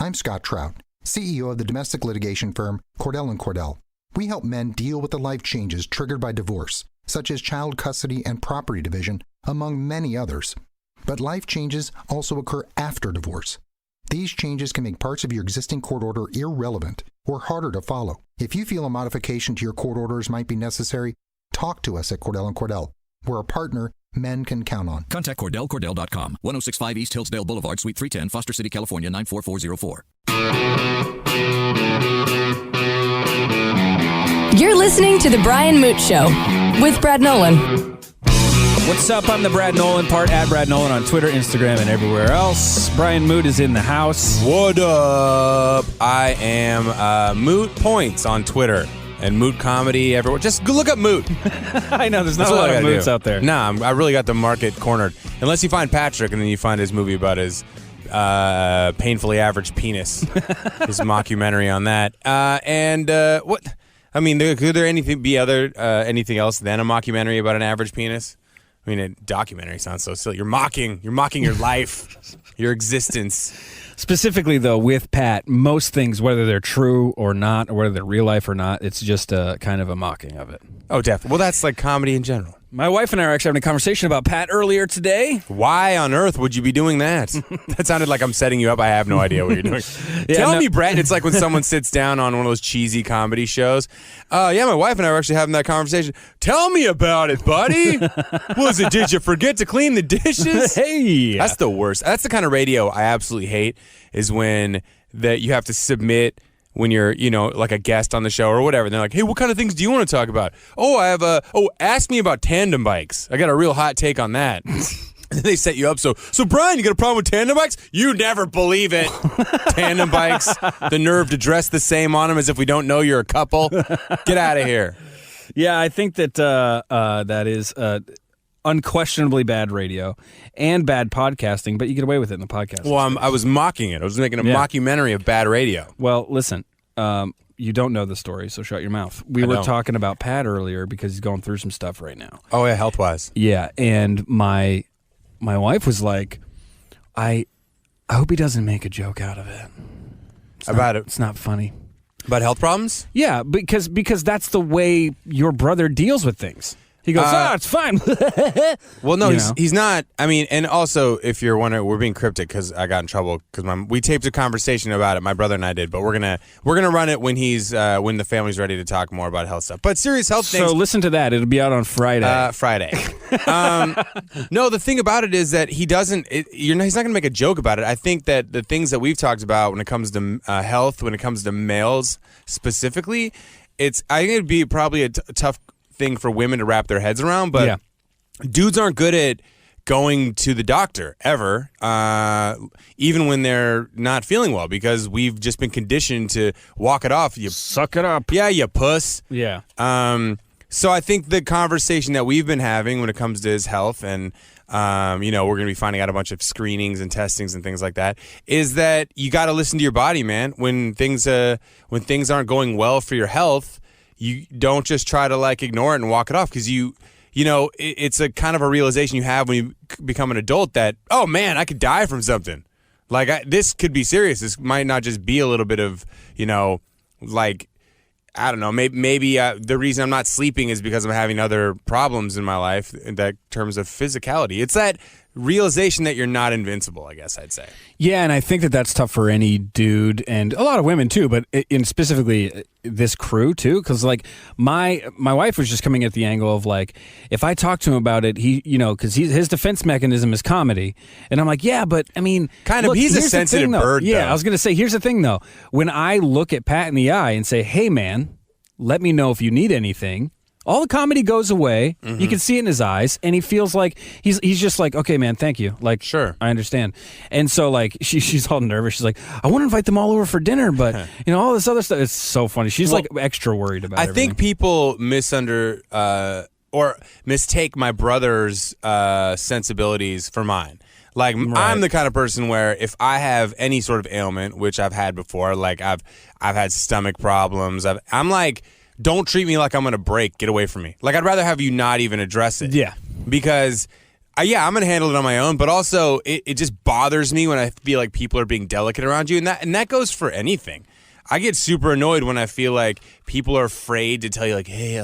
I'm Scott Trout, CEO of the domestic litigation firm Cordell & Cordell. We help men deal with the life changes triggered by divorce, such as child custody and property division, among many others. But life changes also occur after divorce. These changes can make parts of your existing court order irrelevant or harder to follow. If you feel a modification to your court orders might be necessary, talk to us at Cordell & Cordell. We're a partner men can count on. Contact CordellCordell.com, 1065 East Hillsdale Boulevard, Suite 310, Foster City, California, 94404. You're listening to The Brian Moote Show with Brad Nolan. What's up? I'm the Brad Nolan part, at Brad Nolan on Twitter, Instagram, and everywhere else. Brian Moote is in the house. What up? I am Moot Points on Twitter. And Moot Comedy everywhere. Just go look up Moot. I know, there's not a lot of Moots out there. Nah, I really got the market cornered. Unless you find Patrick and then you find his movie about his painfully average penis. His mockumentary on that. What? I mean, could there be anything else than a mockumentary about an average penis? I mean, a documentary sounds so silly. You're mocking your life, your existence. Specifically, though, with Pat, most things, whether they're true or not, or whether they're real life or not, it's just a kind of a mocking of it. Oh, definitely. Well, that's like comedy in general. My wife and I are actually having a conversation about Pat earlier today. Why on earth would you be doing that? That sounded like I'm setting you up. I have no idea what you're doing. Tell me, Brett. It's like when someone sits down on one of those cheesy comedy shows. Yeah, my wife and I were actually having that conversation. Tell me about it, buddy. What was it? Did you forget to clean the dishes? Hey. That's the worst. That's the kind of radio I absolutely hate, is when you have to submit when you're, like a guest on the show or whatever. And they're like, hey, what kind of things do you want to talk about? Ask me about tandem bikes. I got a real hot take on that. And they set you up. So Brian, you got a problem with tandem bikes? You never believe it. Tandem bikes, the nerve to dress the same on them as if we don't know you're a couple. Get out of here. Yeah, I think that that is unquestionably bad radio and bad podcasting, but you get away with it in the podcast. Well, I was mocking it. I was making a mockumentary of bad radio. Well, listen, you don't know the story, so shut your mouth. We were talking about Pat earlier because he's going through some stuff right now. Oh, yeah, health-wise. Yeah, and my wife was like, I hope he doesn't make a joke out of it. It's not funny. About health problems? Yeah, because that's the way your brother deals with things. He goes, it's fine. Well, no, he's not. I mean, and also, if you're wondering, we're being cryptic because I got in trouble because we taped a conversation about it. My brother and I did, but we're gonna run it when when the family's ready to talk more about health stuff. But serious health things. So listen to that. It'll be out on Friday. Friday. No, the thing about it is that he doesn't. He's not gonna make a joke about it. I think that the things that we've talked about when it comes to health, when it comes to males specifically, I think it'd be probably a tough thing for women to wrap their heads around, but dudes aren't good at going to the doctor ever, even when they're not feeling well, because we've just been conditioned to walk it off. You suck it up. Yeah, you puss. Yeah. So I think the conversation that we've been having when it comes to his health, and we're going to be finding out a bunch of screenings and testings and things like that, is that you got to listen to your body, man. When things aren't going well for your health, you don't just try to ignore it and walk it off, because it's a kind of a realization you have when you become an adult that, oh man, I could die from something. This could be serious. This might not just be a little bit of, I don't know, maybe the reason I'm not sleeping is because I'm having other problems in my life in terms of physicality. It's that realization that you're not invincible, I guess I'd say. Yeah, and I think that that's tough for any dude, and a lot of women too, but in specifically this crew too, because my wife was just coming at the angle of if I talk to him about it, he, because his defense mechanism is comedy, and I'm like, yeah, but I mean, look, he's a sensitive bird. Yeah, though. I was gonna say, here's the thing though, when I look at Pat in the eye and say, hey man, let me know if you need anything, all the comedy goes away. Mm-hmm. You can see it in his eyes, and he feels like he's just like, okay, man, thank you. Sure, I understand. And so she's all nervous. She's like, I want to invite them all over for dinner, but all this other stuff. It's so funny. She's extra worried about it. I think people or mistake my brother's sensibilities for mine. Right. I'm the kind of person where if I have any sort of ailment, which I've had before, I've had stomach problems. I'm like, don't treat me like I'm going to break. Get away from me. I'd rather have you not even address it. Yeah. Because Yeah, I'm going to handle it on my own, but also it just bothers me when I feel like people are being delicate around you, and that goes for anything. I get super annoyed when I feel like people are afraid to tell you, like, hey,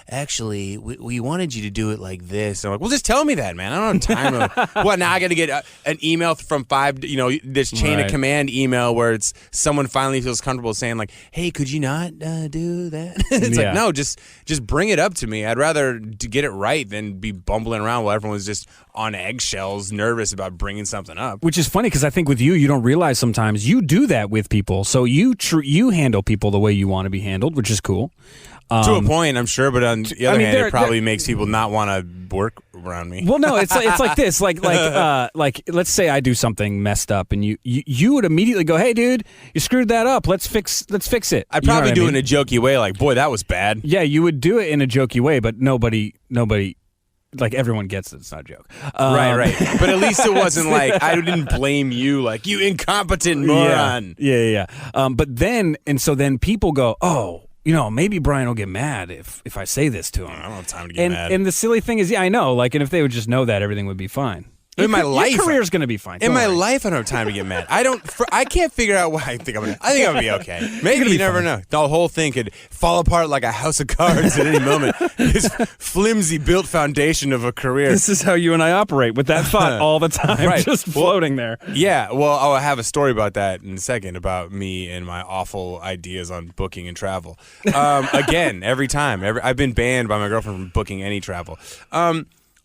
actually, we wanted you to do it like this. And I'm like, well, just tell me that, man. I don't have time. What, now I got to get an email from this chain of command email where it's someone finally feels comfortable saying, like, hey, could you not do that? It's like, no, just bring it up to me. I'd rather to get it right than be bumbling around while everyone's just on eggshells, nervous about bringing something up. Which is funny because I think with you don't realize sometimes you do that with people. So you handle people the way you want to be handled, which is cool. To a point, I'm sure, but on the other hand, it probably makes people not want to work around me. Well, no, it's like this. Like let's say I do something messed up, and you would immediately go, "Hey, dude, you screwed that up. Let's fix it." I'd probably do it in a jokey way, like, "Boy, that was bad." Yeah, you would do it in a jokey way, but nobody. Like, everyone gets it. It's not a joke. Right. But at least it wasn't like, I didn't blame you, like, you incompetent moron. Yeah. But then people go, oh, maybe Brian will get mad if I say this to him. I don't have time to get mad. And the silly thing is, I know, like, and if they would just know that, everything would be fine. In my life, your career's going to be fine. In my life, I don't have time to get mad. I can't figure out why I think I'm gonna be okay. Maybe you never know. The whole thing could fall apart like a house of cards at any moment. This flimsy built foundation of a career. This is how you and I operate, with that thought all the time, right. just floating there. Yeah, well, I'll have a story about that in a second, about me and my awful ideas on booking and travel. Again, every time. I've been banned by my girlfriend from booking any travel.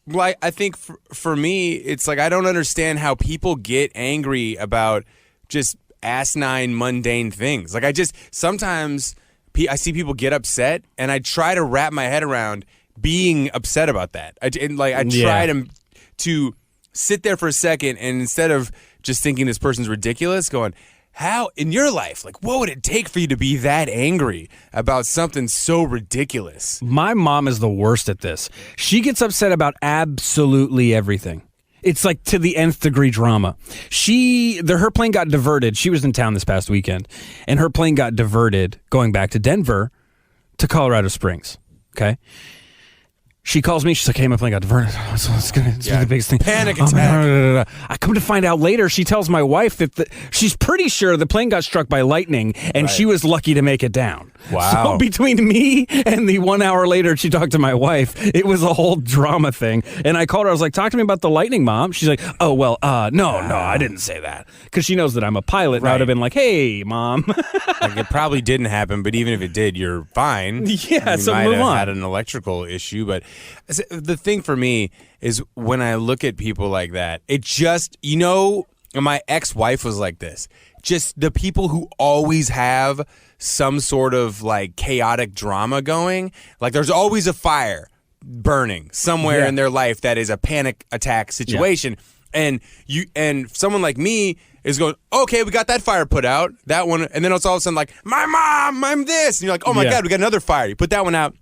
Well, I think for me, it's like I don't understand how people get angry about just asinine, mundane things. Like sometimes I see people get upset, and I try to wrap my head around being upset about that. I try to sit there for a second, and instead of just thinking this person's ridiculous, going, how, in your life, like, what would it take for you to be that angry about something so ridiculous? My mom is the worst at this. She gets upset about absolutely everything. It's like to the nth degree drama. Her plane got diverted. She was in town this past weekend, and her plane got diverted going back to Denver to Colorado Springs. Okay? She calls me. She's like, hey, my plane got diverted. So it's going to be the biggest thing. Panic attack. I come to find out later, she tells my wife that she's pretty sure the plane got struck by lightning, and she was lucky to make it down. Wow. So between me and the 1 hour later she talked to my wife, it was a whole drama thing. And I called her. I was like, talk to me about the lightning, Mom. She's like, oh, well, no, I didn't say that. Because she knows that I'm a pilot. And I would have been like, hey, Mom. Like, it probably didn't happen, but even if it did, you're fine. Yeah, so might move have on. had an electrical issue, but the thing for me is when I look at people like that, it just, my ex-wife was like this. Just the people who always have some sort of like chaotic drama going. Like, there's always a fire burning somewhere in their life that is a panic attack situation. Yeah. And someone like me is going, okay, we got that fire put out, that one, and then it's all of a sudden like, my mom, I'm this, and you're like, oh my God, we got another fire. You put that one out.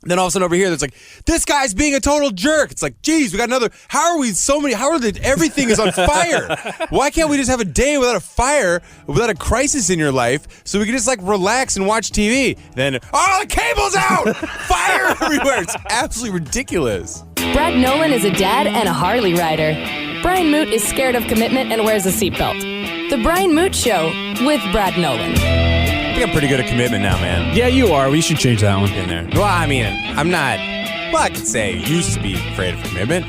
Then all of a sudden over here, it's like, this guy's being a total jerk. It's like, geez, we got another. Everything is on fire. Why can't we just have a day without a fire, without a crisis in your life, so we can just like relax and watch TV? Then, the cable's out! Fire everywhere! It's absolutely ridiculous. Brad Nolan is a dad and a Harley rider. Brian Moote is scared of commitment and wears a seatbelt. The Brian Moote Show with Brad Nolan. I think I'm pretty good at commitment now, man. Yeah, you are. We should change that one. In there. Well, I mean, I'm not. Well, I could say used to be afraid of commitment.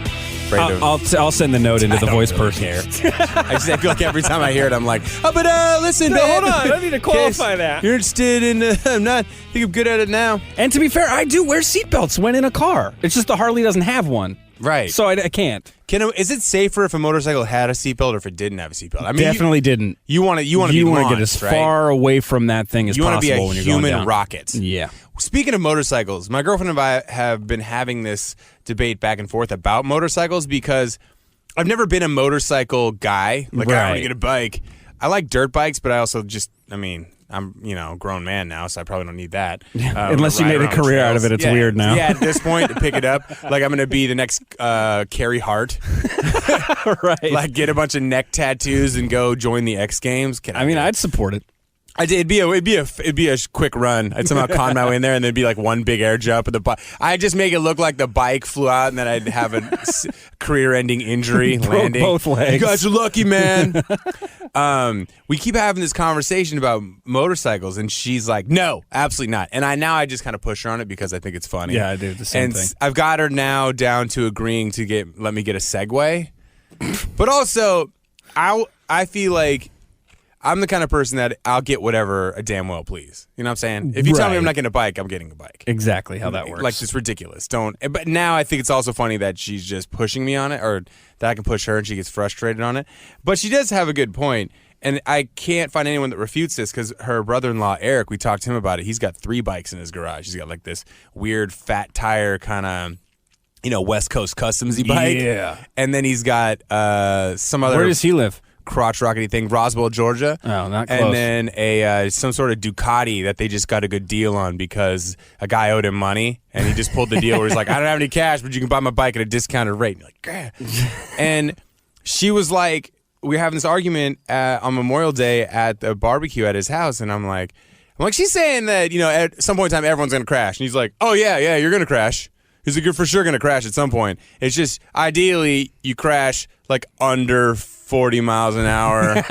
I'll send the note into the voice person. I feel like every time I hear it, I'm like, listen, no, babe. Hold on, I need to qualify that. You're interested in? I think I'm good at it now. And to be fair, I do wear seatbelts when in a car. It's just the Harley doesn't have one. Right. So I can't. Is it safer if a motorcycle had a seatbelt or if it didn't have a seatbelt? I mean, definitely didn't. You want to get as far away from that thing as possible when you're going down. You want to be a human rocket. Yeah. Speaking of motorcycles, my girlfriend and I have been having this debate back and forth about motorcycles because I've never been a motorcycle guy. Like, I want to get a bike. I like dirt bikes, but I also I'm a grown man now, so I probably don't need that. Unless you made a career out of it, it's weird now. Yeah, at this point, to pick it up, like I'm going to be the next Carrie Hart. Right. Like, get a bunch of neck tattoos and go join the X Games. I'd support it. I did. It'd be a quick run. I'd somehow con my way in there, and there'd be like one big air jump, and the bike. I'd just make it look like the bike flew out, and then I'd have a career-ending injury landing. Both legs. You guys are lucky, man. We keep having this conversation about motorcycles, and she's like, "No, absolutely not." And I just kind of push her on it because I think it's funny. Yeah, I do the same thing. I've got her now down to agreeing to let me get a Segway, but also I feel like I'm the kind of person that I'll get whatever a damn well please. You know what I'm saying? If you tell me I'm not getting a bike, I'm getting a bike. Exactly how that works. Like, it's ridiculous. But now I think it's also funny that she's just pushing me on it, or that I can push her and she gets frustrated on it. But she does have a good point, and I can't find anyone that refutes this because her brother-in-law, Eric, we talked to him about it. He's got 3 bikes in his garage. He's got like this weird fat tire kind of, West Coast Customs-y bike. Yeah. And then he's got some other... Where does he live? Crotch rockety thing, Roswell, Georgia. Oh, not close. And then some sort of Ducati that they just got a good deal on because a guy owed him money, and he just pulled the deal where he's like, I don't have any cash, but you can buy my bike at a discounted rate. And you're like, grah. And she was like, we were having this argument on Memorial Day at the barbecue at his house, and I'm like, she's saying that, at some point in time, everyone's going to crash. And he's like, oh, yeah, you're going to crash. He's like, you're for sure going to crash at some point. It's just, ideally, you crash like under 40 miles an hour,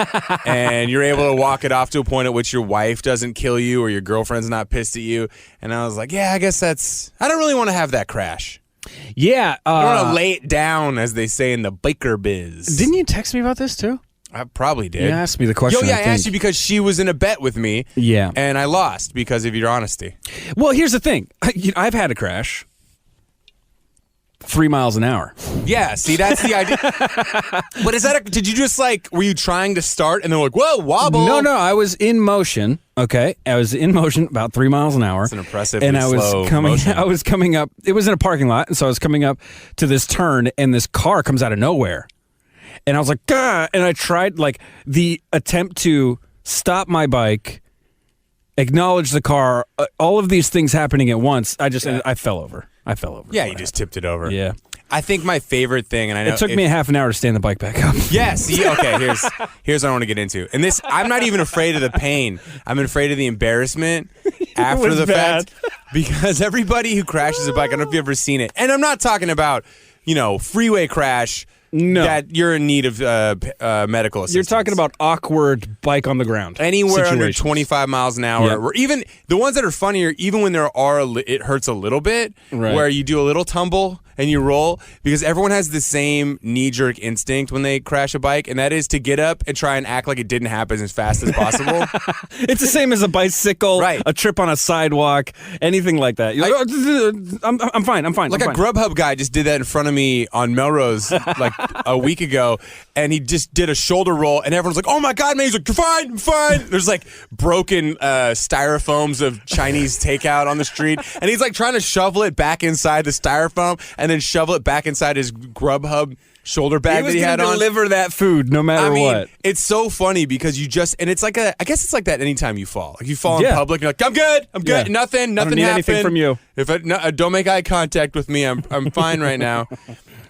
and you're able to walk it off to a point at which your wife doesn't kill you or your girlfriend's not pissed at you. And I was like, yeah, I guess I don't really want to have that crash. Yeah. I don't want to lay it down, as they say in the biker biz. Didn't you text me about this too? I probably did. You asked me the question. I asked you because she was in a bet with me. Yeah. And I lost because of your honesty. Well, here's the thing. I've had a crash. 3 miles an hour. Yeah, see, that's the idea. But did you just were you trying to start and they're like, whoa, wobble? No, I was in motion. Okay, I was in motion about 3 miles an hour. It's an impressively slow motion. I was coming up. It was in a parking lot, and so I was coming up to this turn, and this car comes out of nowhere, and I was like, gah! And I tried the attempt to stop my bike, acknowledge the car, all of these things happening at once. I fell over. Yeah, you just tipped it over. Yeah. I think my favorite thing, and I know it took me a half an hour to stand the bike back up. Yeah, see, okay, here's what I want to get into. And this, I'm not even afraid of the pain. I'm afraid of the embarrassment after the fact. Because everybody who crashes a bike, I don't know if you've ever seen it. And I'm not talking about, freeway crash. No. That you're in need of medical assistance. You're talking about awkward bike on the ground. Anywhere under 25 miles an hour. Yeah. Or even the ones that are funnier, even when it hurts a little bit, right. Where you do a little tumble and you roll, because everyone has the same knee-jerk instinct when they crash a bike, and that is to get up and try and act like it didn't happen as fast as possible. It's the same as a bicycle, right. A trip on a sidewalk, anything like that. You're I'm fine. Like a Grubhub guy just did that in front of me on Melrose a week ago, and he just did a shoulder roll, and everyone's like, oh my God, man. He's like, you're fine, I'm fine. There's broken styrofoams of Chinese takeout on the street, and he's trying to shovel it back inside the styrofoam and then shovel it back inside his Grubhub shoulder bag that he had on. He was going to deliver that food no matter what. It's so funny because and it's I guess it's like that anytime you fall. Like you fall in public, you're like, I'm good, Yeah. nothing I don't need happened. anything from you. Don't make eye contact with me, I'm fine right now.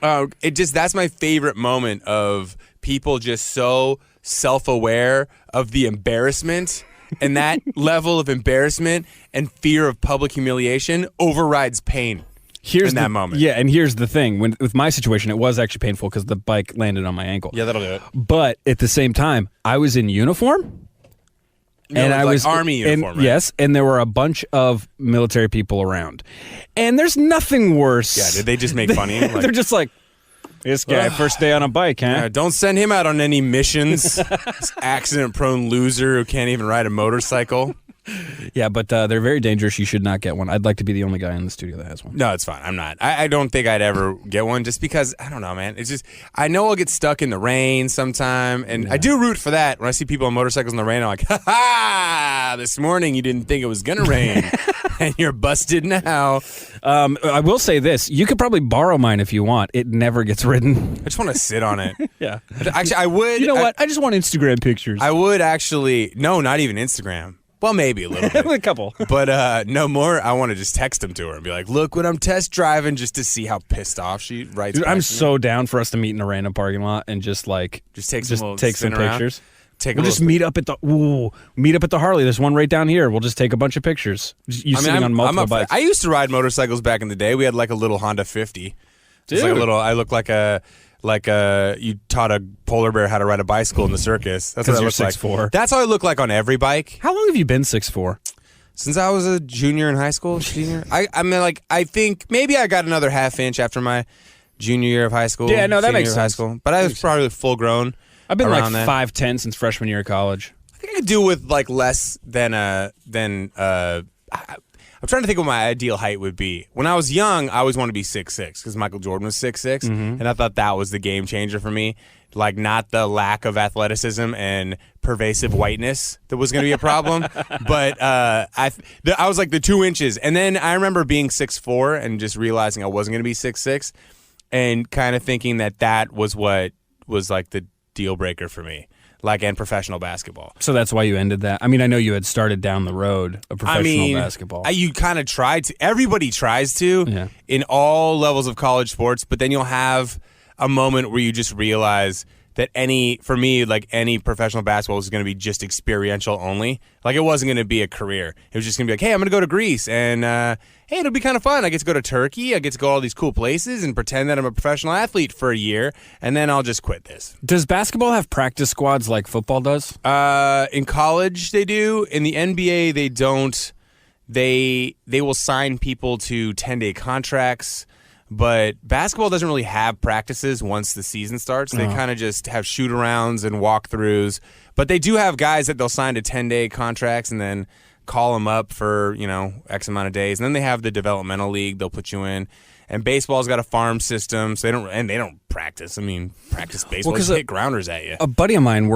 That's my favorite moment of people just so self-aware of the embarrassment, and that level of embarrassment and fear of public humiliation overrides pain. In that moment. Yeah, and here's the thing. With my situation, it was actually painful because the bike landed on my ankle. Yeah, that'll do it. But at the same time, I was in uniform. I was Army uniform, right? Yes, and there were a bunch of military people around. And there's nothing worse. Yeah, did they just make fun of you? They're just like, this guy, first day on a bike, huh? Yeah, don't send him out on any missions. This accident-prone loser who can't even ride a motorcycle. Yeah, but they're very dangerous. You should not get one. I'd like to be the only guy in the studio that has one. No, it's fine. I'm not. I don't think I'd ever get one just because, I don't know, man. It's just, I know I'll get stuck in the rain sometime, and I do root for that. When I see people on motorcycles in the rain, I'm like, ha-ha, this morning you didn't think it was going to rain, and you're busted now. I will say this. You could probably borrow mine if you want. It never gets ridden. I just want to sit on it. Yeah. Actually, I would. You know what? I just want Instagram pictures. I would actually, no, not even Instagram. Well, maybe a little bit. A couple. But no more. I want to just text them to her and be like, look what I'm test driving, just to see how pissed off she writes. Dude, I'm so down for us to meet in a random parking lot and just take some around. pictures. take. We'll just meet up at the Harley. There's one right down here. We'll just take a bunch of pictures. You sitting on multiple bikes. I used to ride motorcycles back in the day. We had like a little Honda 50. It's like a little. I look like you taught a polar bear how to ride a bicycle in the circus. That's what I look like. 6'4". That's how I look like on every bike. How long have you been 6'4"? Since I was a junior in high school, senior. I mean, like, I think maybe I got another half inch after my junior year of high school. Yeah, no, that senior makes year of high sense. school. But I was probably full grown. I've been like around that. 5'10" since freshman year of college. I think I could do with like less than I'm trying to think what my ideal height would be. When I was young, I always wanted to be 6'6" because Michael Jordan was 6'6", and I thought that was the game changer for me. Like, not the lack of athleticism and pervasive whiteness that was going to be a problem, but I was like the 2 inches. And then I remember being 6'4" and just realizing I wasn't going to be 6'6", and kind of thinking that was what was like the deal breaker for me. Like, and professional basketball. So that's why you ended that. I mean, I know you had started down the road of professional basketball. You kind of tried to. Everybody tries to in all levels of college sports, but then you'll have a moment where you just realize that any professional basketball is going to be just experiential only. Like, it wasn't going to be a career. It was just going to be like, hey, I'm going to go to Greece, and hey, it'll be kind of fun. I get to go to Turkey. I get to go to all these cool places and pretend that I'm a professional athlete for a year, and then I'll just quit this. Does basketball have practice squads like football does? In college, they do. In the NBA, they don't. They will sign people to 10-day contracts. But basketball doesn't really have practices once the season starts. They kind of just have shoot-arounds and walkthroughs. But they do have guys that they'll sign to 10-day contracts and then call them up for, X amount of days. And then they have the developmental league they'll put you in. And baseball's got a farm system, so they don't practice. I mean, practice baseball, just hit grounders at you. A buddy of mine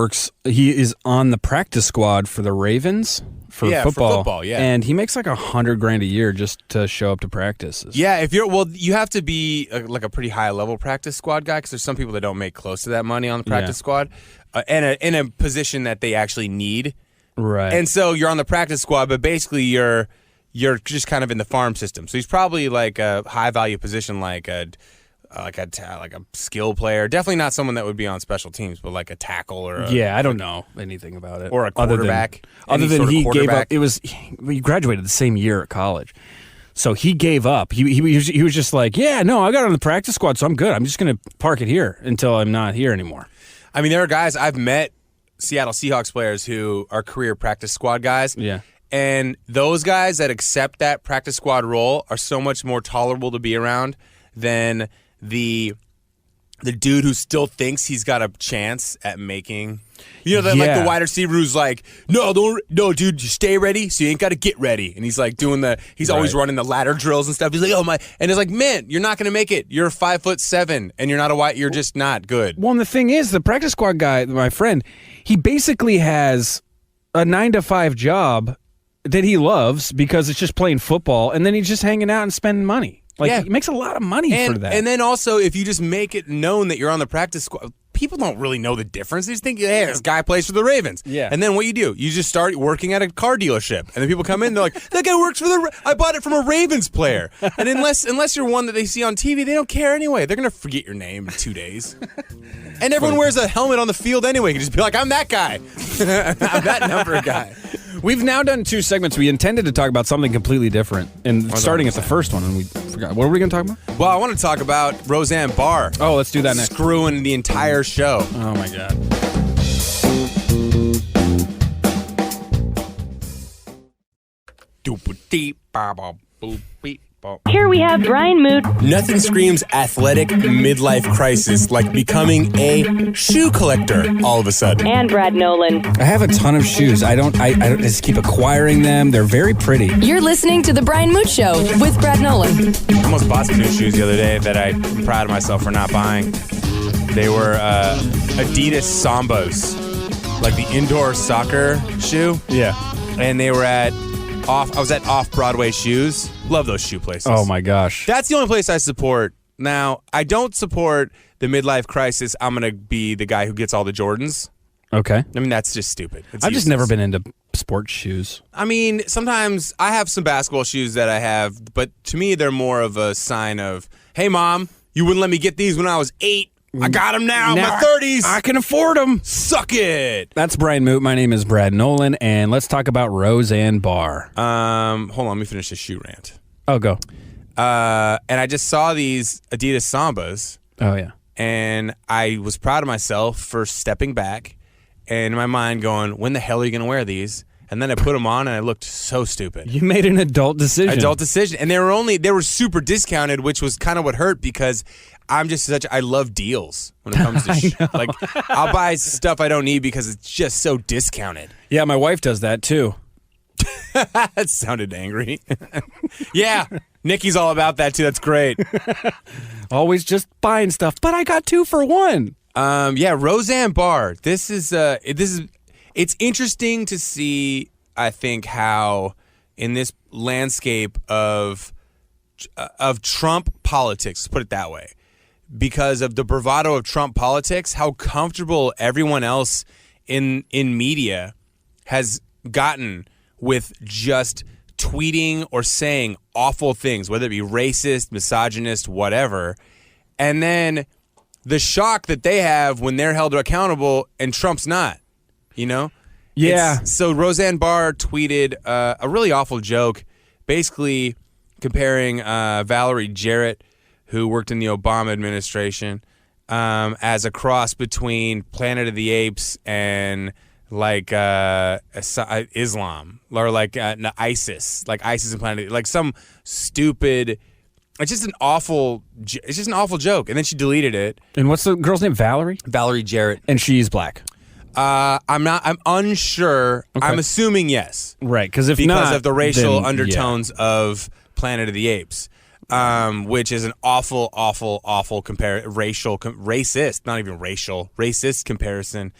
he is on the practice squad for the Ravens for football. And he makes like $100,000 a year just to show up to practices. Yeah, you have to be like a pretty high level practice squad guy, because there's some people that don't make close to that money on the practice squad, and in a position that they actually need. Right. And so you're on the practice squad, but basically you're just kind of in the farm system. So he's probably like a high value position, like a skill player. Definitely not someone that would be on special teams, but like a tackle or I don't know anything about it. Or a quarterback. Other than he gave up. He graduated the same year at college. So he gave up. He was just like, yeah, no, I got on the practice squad, so I'm good. I'm just going to park it here until I'm not here anymore. I mean, there are guys, I've met Seattle Seahawks players who are career practice squad guys. Yeah. And those guys that accept that practice squad role are so much more tolerable to be around than the dude who still thinks he's got a chance at making, like the wide receiver who's like, no, dude, you stay ready, so you ain't got to get ready. And he's like he's always running the ladder drills and stuff. He's like, oh my, and it's like, man, you're not going to make it. You're 5'7", and you're just not good. Well, and the thing is, the practice squad guy, my friend, he basically has a 9-to-5 job that he loves because it's just playing football, and then he's just hanging out and spending money. He makes a lot of money for that. And then also, if you just make it known that you're on the practice squad, people don't really know the difference. They just think, hey, this guy plays for the Ravens. Yeah. And then what you just start working at a car dealership. And then people come in, they're like, that guy works for I bought it from a Ravens player. And unless you're one that they see on TV, they don't care anyway. They're going to forget your name in 2 days. And everyone wears a helmet on the field anyway. You can just be like, I'm that guy. I'm that number guy. We've now done 2 segments. We intended to talk about something completely different, and starting at the first one, and we forgot. What were we going to talk about? Well, I want to talk about Roseanne Barr. Oh, let's do that next. Screwing the entire show. Oh, my God. Here we have Brian Moote. Nothing screams athletic midlife crisis like becoming a shoe collector all of a sudden. And Brad Nolan. I have a ton of shoes. I just keep acquiring them. They're very pretty. You're listening to The Brian Moote Show with Brad Nolan. I almost bought some new shoes the other day that I'm proud of myself for not buying. They were Adidas Sambas, like the indoor soccer shoe. Yeah. And they were I was at Off-Broadway Shoes. Love those shoe places. Oh, my gosh. That's the only place I support. Now, I don't support the midlife crisis. I'm going to be the guy who gets all the Jordans. Okay. I mean, that's just stupid. I've just never been into sports shoes. I mean, sometimes I have some basketball shoes that I have, but to me, they're more of a sign of, hey, Mom, you wouldn't let me get these when I was 8. I got them now in my 30s. I can afford them. Suck it. That's Brian Moote. My name is Brad Nolan, and let's talk about Roseanne Barr. Hold on, let me finish this shoe rant. Oh, go. And I just saw these Adidas Sambas. Oh, yeah. And I was proud of myself for stepping back and in my mind going, when the hell are you going to wear these? And then I put them on and I looked so stupid. You made an adult decision. And they were super discounted, which was kind of what hurt because I love deals when it comes to like I'll buy stuff I don't need because it's just so discounted. Yeah, my wife does that too. That sounded angry. Yeah, Nikki's all about that too. That's great. Always just buying stuff, but I got 2 for 1. Yeah, Roseanne Barr. It's interesting to see, I think, how in this landscape of Trump politics, let's put it that way, because of the bravado of Trump politics, how comfortable everyone else in media has gotten with just tweeting or saying awful things, whether it be racist, misogynist, whatever. And then the shock that they have when they're held accountable and Trump's not, you know? Yeah. So Roseanne Barr tweeted a really awful joke, basically comparing Valerie Jarrett, who worked in the Obama administration, as a cross between Planet of the Apes and like Islam, or like ISIS, like ISIS and Planet, like some stupid. It's just an awful joke, and then she deleted it. And what's the girl's name? Valerie Jarrett, and she's black. I'm unsure. Okay. I'm assuming yes, right? Because of the racial undertones of Planet of the Apes. Which is an awful racist comparison.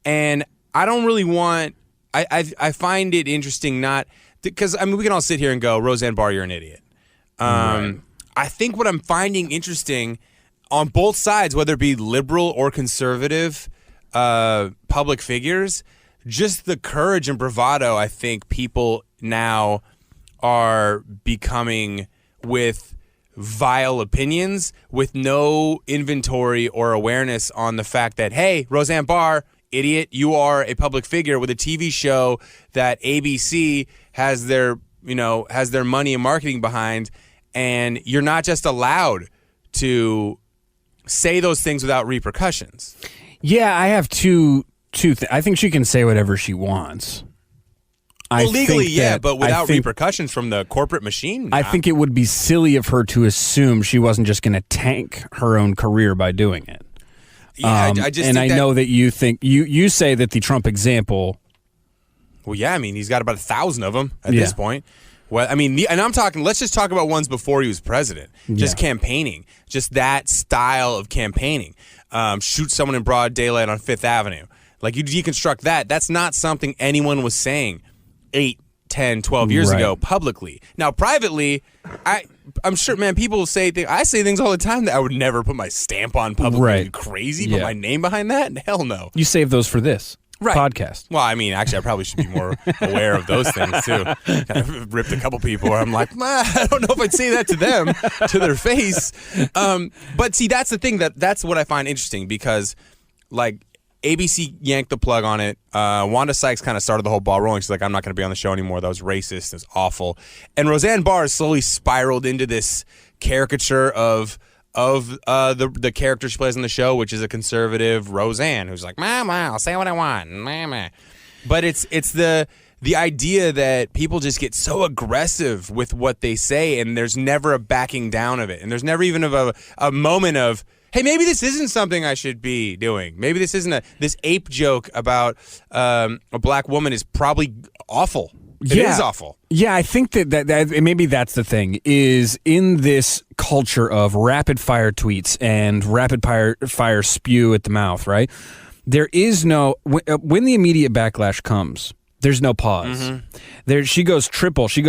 And I don't really want, I find it interesting not, because, I mean, we can all sit here and go, Roseanne Barr, you're an idiot. Right. I think what I'm finding interesting on both sides, whether it be liberal or conservative public figures, just the courage and bravado I think people now are becoming with vile opinions, with no inventory or awareness on the fact that, hey, Roseanne Barr, idiot, you are a public figure with a TV show that ABC has their money and marketing behind, and you're not just allowed to say those things without repercussions. Yeah, I have two I think she can say whatever she wants. Well, legally, yeah, but without repercussions from the corporate machine. I think it would be silly of her to assume she wasn't just going to tank her own career by doing it. Yeah, I know that you think you say that the Trump example. Well, yeah, I mean, he's got about 1,000 of them at this point. Well, I mean, and I'm talking. Let's just talk about ones before he was president. Just campaigning, just that style of campaigning. Shoot someone in broad daylight on Fifth Avenue. Like, you deconstruct that. That's not something anyone was saying 8, 10, 12 years ago publicly. Now, privately, I'm sure, man, people say things. I say things all the time that I would never put my stamp on publicly. Right. Are you crazy? Put my name behind that? Hell no. You save those for this podcast. Well, I mean, actually, I probably should be more aware of those things, too. I've ripped a couple people where I'm like, I don't know if I'd say that to them, to their face. But see, that's the thing. That's what I find interesting because, like, ABC yanked the plug on it. Wanda Sykes kind of started the whole ball rolling. She's like, I'm not going to be on the show anymore. That was racist. It was awful. And Roseanne Barr slowly spiraled into this caricature of the character she plays on the show, which is a conservative Roseanne, who's like, Mama, I'll say what I want. Mama. But it's the idea that people just get so aggressive with what they say, and there's never a backing down of it. And there's never even a moment of, hey, maybe this isn't something I should be doing. Maybe this isn't this ape joke about a black woman is probably awful. It is awful. Yeah, I think that maybe that's the thing, is in this culture of rapid fire tweets and rapid fire spew at the mouth, right? There is no, when the immediate backlash comes, there's no pause. Mm-hmm. She goes triple. She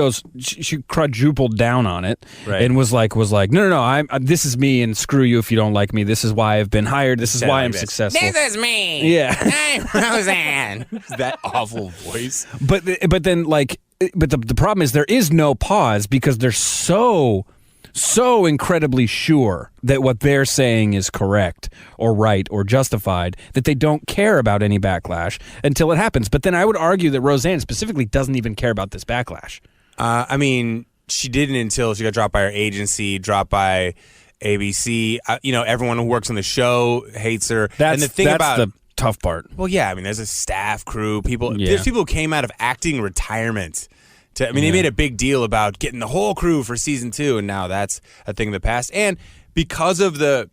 quadrupled down on it, and was like, no. This is me, and screw you if you don't like me. This is why I've been hired. This is why I'm successful. This is me. Yeah, I'm Roseanne. That awful voice. But then the problem is there is no pause because they're so so incredibly sure that what they're saying is correct or right or justified that they don't care about any backlash until it happens. But then I would argue that Roseanne specifically doesn't even care about this backlash. I mean, she didn't until she got dropped by her agency, dropped by ABC. Everyone who works on the show hates her. That's the tough part. Well, yeah, I mean, there's a staff crew. There's people who came out of acting retirement. They made a big deal about getting the whole crew for season 2, and now that's a thing of the past. And because of the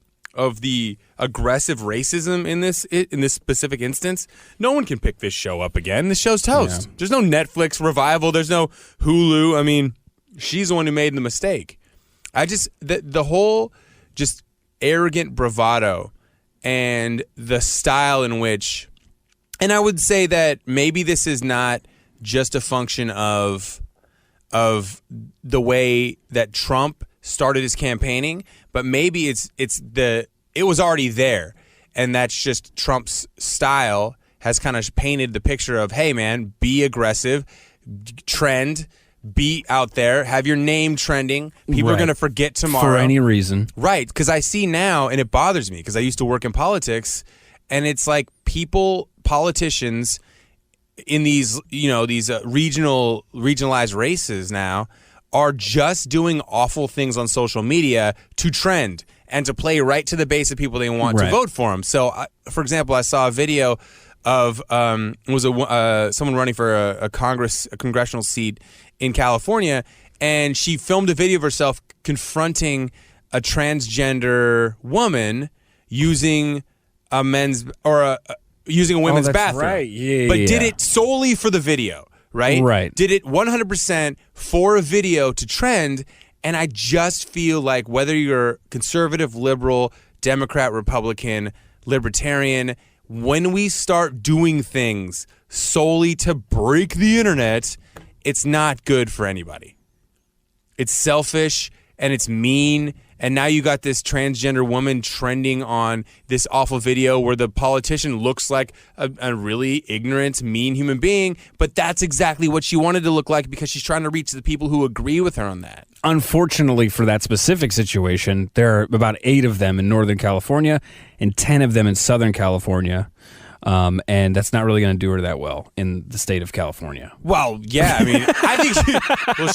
aggressive racism in this specific instance, no one can pick this show up again. The show's toast. Yeah. There's no Netflix revival. There's no Hulu. I mean, she's the one who made the mistake. The whole just arrogant bravado and the style in which, and I would say that maybe this is not just a function of the way that Trump started his campaigning, but maybe it was already there, and that's just Trump's style has kind of painted the picture of, hey man, be aggressive, trend, be out there, have your name trending. People are going to forget tomorrow for any reason, right? Because I see now, and it bothers me because I used to work in politics, and it's like politicians in these regionalized races now are just doing awful things on social media to trend and to play right to the base of people they want to vote for them. So, for example, I saw a video of someone running for a congressional seat in California, and she filmed a video of herself confronting a transgender woman using a women's bathroom, right. Did it solely for the video, right? Did it 100% for a video to trend, and I just feel like whether you're conservative, liberal, Democrat, Republican, libertarian, when we start doing things solely to break the internet, it's not good for anybody. It's selfish and it's mean. And now you got this transgender woman trending on this awful video where the politician looks like a really ignorant, mean human being, but that's exactly what she wanted to look like because she's trying to reach the people who agree with her on that. Unfortunately for that specific situation, there are about 8 of them in Northern California and 10 of them in Southern California. And that's not really going to do her that well in the state of California. Well, yeah, I mean, I think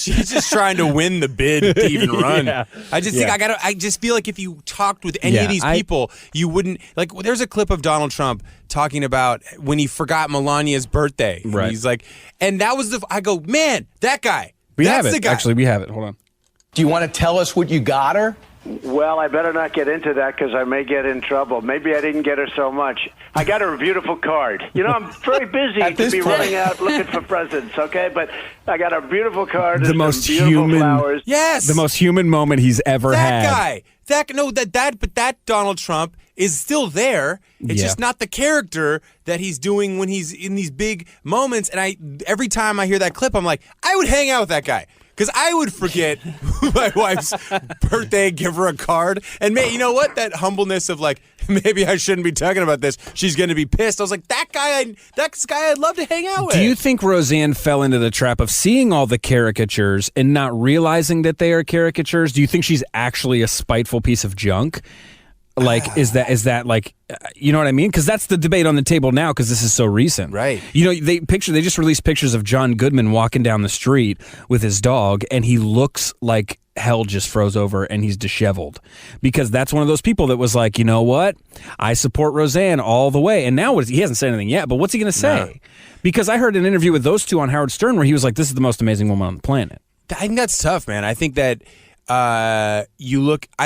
she's just trying to win the bid to even run. Yeah. I just feel like if you talked with any of these people, you wouldn't, like, there's a clip of Donald Trump talking about when he forgot Melania's birthday. Right. And he's like, and that was I go, man, that guy. That's the guy. Actually, we have it. Hold on. Do you want to tell us what you got her? Well, I better not get into that because I may get in trouble. Maybe I didn't get her so much. I got her a beautiful card. I'm very busy to be running out looking for presents, okay? But I got a beautiful card. The most human, flowers. Yes, the most human moment he's ever had. But that Donald Trump is still there. It's just not the character that he's doing when he's in these big moments. And every time I hear that clip, I'm like, I would hang out with that guy. Because I would forget my wife's birthday, give her a card. And you know what? That humbleness of like, maybe I shouldn't be talking about this. She's going to be pissed. I was like, that's guy I'd love to hang out with. Do you think Roseanne fell into the trap of seeing all the caricatures and not realizing that they are caricatures? Do you think she's actually a spiteful piece of junk? Like, is that like, you know what I mean? Because that's the debate on the table now because this is so recent. Right. They just released pictures of John Goodman walking down the street with his dog, and he looks like hell just froze over and he's disheveled. Because that's one of those people that was like, you know what? I support Roseanne all the way. And now he hasn't said anything yet, but what's he going to say? No. Because I heard an interview with those two on Howard Stern where he was like, this is the most amazing woman on the planet. I think that's tough, man. I think that I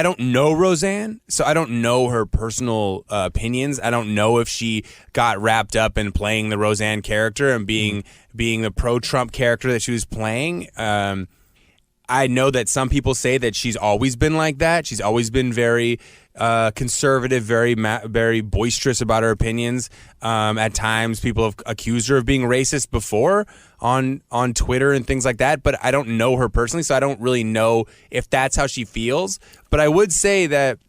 don't know Roseanne, so I don't know her personal opinions. I don't know if she got wrapped up in playing the Roseanne character and being the pro-Trump character that she was playing. I know that some people say that she's always been like that. She's always been very conservative, very boisterous about her opinions. At times, people have accused her of being racist before on Twitter and things like that. But I don't know her personally, so I don't really know if that's how she feels. But I would say that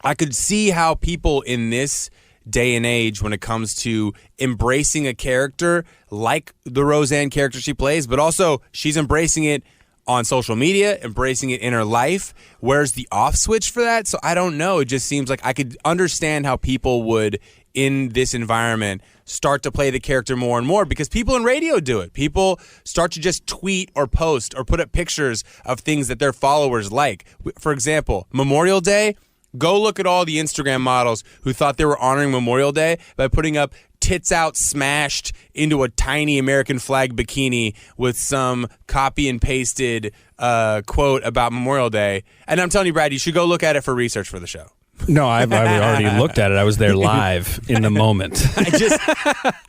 I could see how people in this day and age, when it comes to embracing a character like the Roseanne character she plays, but also she's embracing it on social media, embracing it in her life. Where's the off switch for that? So I don't know. It just seems like I could understand how people would, in this environment, start to play the character more and more, because people in radio do it. People start to just tweet or post or put up pictures of things that their followers like. For example, Memorial Day, go look at all the Instagram models who thought they were honoring Memorial Day by putting up tits out smashed into a tiny American flag bikini with some copy and pasted quote about Memorial Day. And I'm telling you, Brad, you should go look at it for research for the show. No, I've already looked at it. I was there live in the moment.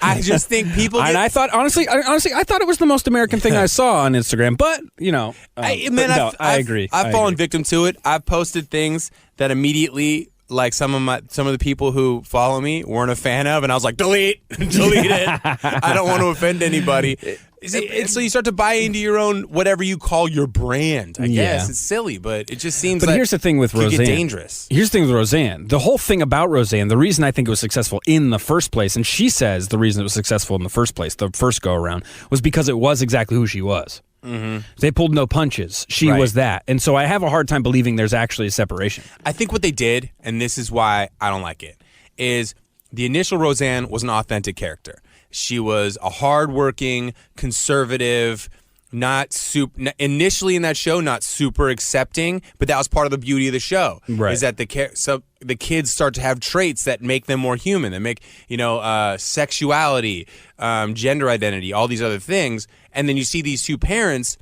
I just think people. And I thought, honestly, I thought it was the most American thing I saw on Instagram. But I agree. I've fallen victim to it. I've posted things that immediately, like some of the people who follow me weren't a fan of, and I was like, delete it. I don't want to offend anybody. So you start to buy into your own, whatever you call your brand. I guess it's silly, but it just seems. But here's the thing with Roseanne. Get dangerous. Here's the thing with Roseanne. The whole thing about Roseanne, the reason I think it was successful in the first place, and she says the reason it was successful in the first place, the first go around, was because it was exactly who she was. Mm-hmm. They pulled no punches. She was that. And so I have a hard time believing there's actually a separation. I think what they did, and this is why I don't like it, is the initial Roseanne was an authentic character. She was a hardworking, conservative, initially in that show, not super accepting, but that was part of the beauty of the show. Right. Is that the kids start to have traits that make them more human, that make, sexuality, gender identity, all these other things. And then you see these two parents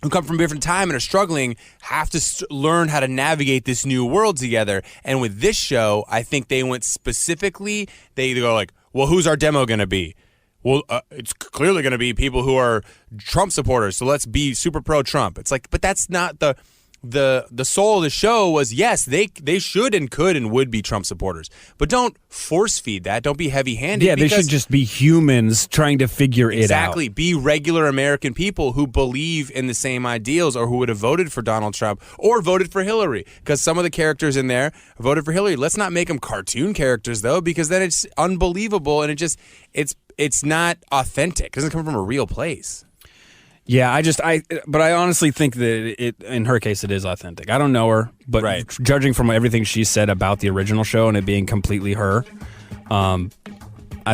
who come from a different time and are struggling, have to learn how to navigate this new world together. And with this show, I think they went specifically, they go like, well, who's our demo going to be? Well, it's clearly going to be people who are Trump supporters, so let's be super pro-Trump. It's like, but that's not the soul of the show. Was, yes, they should and could and would be Trump supporters, but don't force feed that. Don't be heavy-handed. Yeah, they should just be humans trying to figure it out. Exactly. Be regular American people who believe in the same ideals, or who would have voted for Donald Trump or voted for Hillary, because some of the characters in there voted for Hillary. Let's not make them cartoon characters, though, because then it's unbelievable, and it's not authentic. It doesn't come from a real place. Yeah, but I honestly think that in her case, it is authentic. I don't know her, but judging from everything she said about the original show and it being completely her, I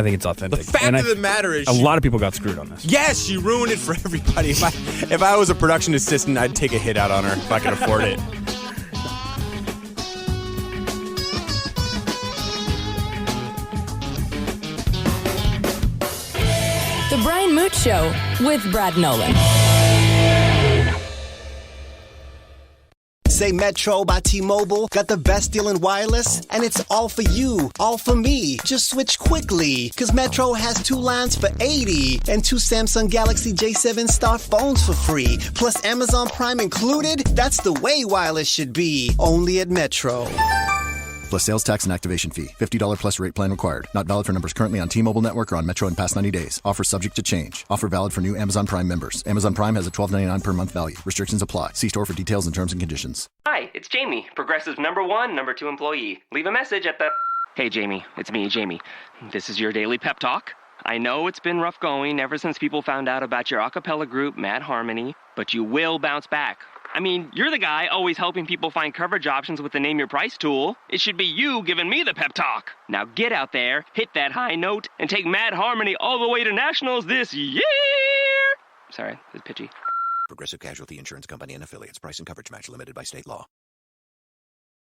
think it's authentic. The fact of the matter is, a lot of people got screwed on this. Yes, she ruined it for everybody. If I was a production assistant, I'd take a hit out on her if I could afford it. The Brian Moote Show with Brad Nolan. Say Metro by T-Mobile got the best deal in wireless, and it's all for you, all for me. Just switch quickly, because Metro has 2 lines for $80 and 2 Samsung Galaxy J7 Star phones for free, plus Amazon Prime included. That's the way wireless should be, only at Metro. Plus sales tax and activation fee. $50 plus rate plan required. Not valid for numbers currently on T-Mobile network or on Metro in past 90 days. Offer subject to change. Offer valid for new Amazon Prime members. Amazon Prime has a $12.99 per month value. Restrictions apply. See store for details and terms and conditions. Hi, it's Jamie, Progressive's #1, #2 employee. Leave a message at the... Hey, Jamie. It's me, Jamie. This is your daily pep talk. I know it's been rough going ever since people found out about your a cappella group, Mad Harmony, but you will bounce back. I mean, you're the guy always helping people find coverage options with the Name Your Price tool. It should be you giving me the pep talk. Now get out there, hit that high note, and take Mad Harmony all the way to nationals this year. Sorry, it's pitchy. Progressive Casualty Insurance Company and affiliates. Price and coverage match limited by state law.